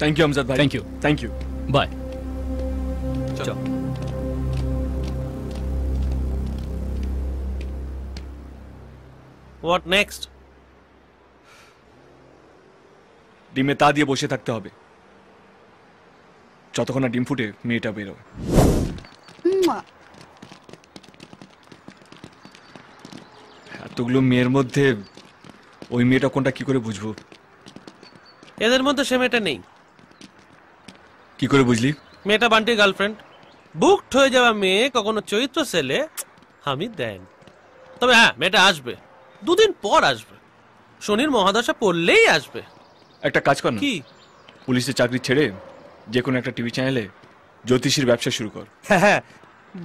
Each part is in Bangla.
থ্যাংক ইউ আমজাদ ভাই। Thank you. বাই। চলো। What next? ডিমে তা দিয়ে বসে থাকতে হবে যতক্ষণ না ডিম ফুটে মেয়েটা বেরোয়। এতগুলো মেয়ের মধ্যে ওই মেয়েটা কোনটা কি করে বুঝবো? এদের মধ্যে সে মেয়েটা নেই। কি করে বুঝলি? মেয়েটা বান্টির গার্লফ্রেন্ড। বুকড হয়ে যাওয়া মেয়ে কখনো চৈত্র সেলে আমি দেন। তবে হ্যাঁ, মেয়েটা আসবে, 2 দিন পর আসবে। শনির মহাদশা পড়লেই আসবে। একটা কাজ কর না, কি? পুলিশের চাকরি ছেড়ে যে কোনো একটা টিভি চ্যানেলে জ্যোতিষীর ব্যবসা শুরু কর। হ্যাঁ,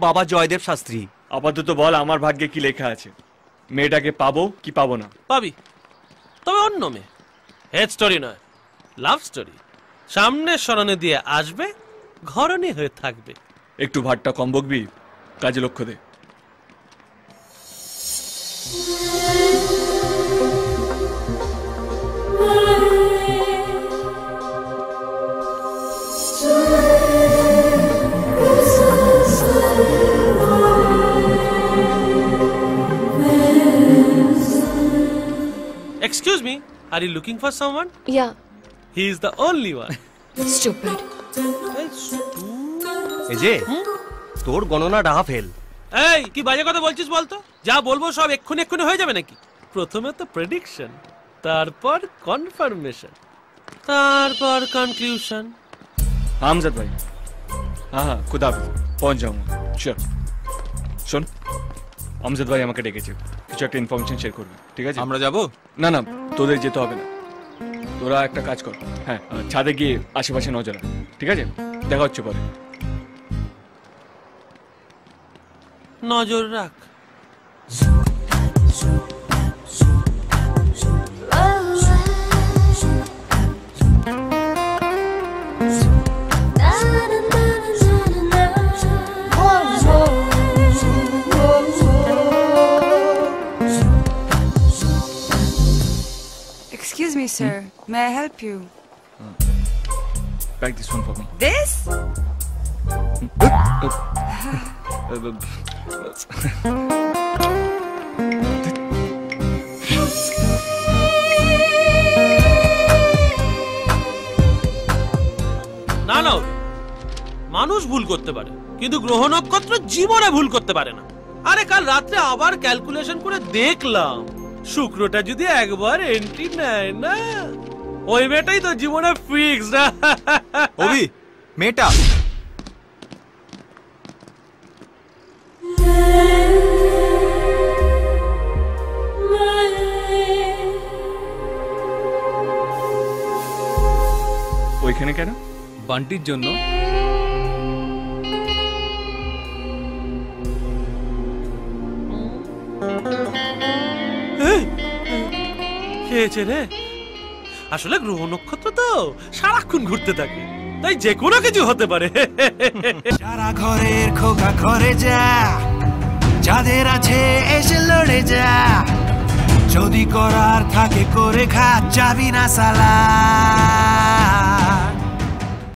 বাবা জয়দেব শাস্ত্রী। আপাতত বল আমার ভাগ্যে কি লেখা আছে, মেয়েটাকে পাবো কি পাবো না? পাবি, তবে অন্য মেয়ে। হেড স্টোরি নয়, লাভ স্টোরি। সামনের স্মরণে দিয়ে আসবে, ঘরণী হয়ে থাকবে। একটু ভাতটা কম বকবি, কাজে লক্ষ্য দে। Excuse me, are you looking for someone? Yeah. He is the only one. Stupid. এই যে তোর গণনা ডাহা ফেল। এই কি বাজে কথা বলছিস বলতো? যা বলবো সব এক্ষুনি হয়ে যাবে নাকি? প্রথমে তো প্রেডিকশন, তারপর কনফার্মেশন, তারপর কনক্লুশন। আমজাদ ভাই, হ্যাঁ খুদা পৌঁছ যাऊंगा। চল শোন, আমজাদ ভাই আমাকে ডেকেছে, কিছু একটা ইনফরমেশন শেয়ার করবে, ঠিক আছে? আমরা যাব? না না, তোদের যেতে হবে না। তোরা একটা কাজ কর, হ্যাঁ ছাদে গিয়ে আশেপাশে নজর রাখ, ঠিক আছে? দেখা হচ্ছে পরে। নজর রাখ। Excuse me, sir. May I help you? Pack this one for me. This? না না, মানুষ ভুল করতে পারে, কিন্তু গ্রহ নক্ষত্র জীবনে ভুল করতে পারে না। আরে কাল রাত্রে আবার ক্যালকুলেশন করে দেখলাম, শুক্রটা যদি একবার এন্ট্রি নেয় না, ওই মেয়েটাই তো জীবনে ফিক্সড। অভি, মেয়েটা ওইখানে কেন? বান্টির জন্য। খেয়েছে রে। আসলে গ্রহ নক্ষত্র তো সারাক্ষণ ঘুরতে থাকে, তাই যে কোনো কিছু হতে পারে। সারা ঘরের খোকা ঘরে যা, যাদের আছে এসে লড়ে যা, যদি করার থাকে করে খা, যাবি না সালা।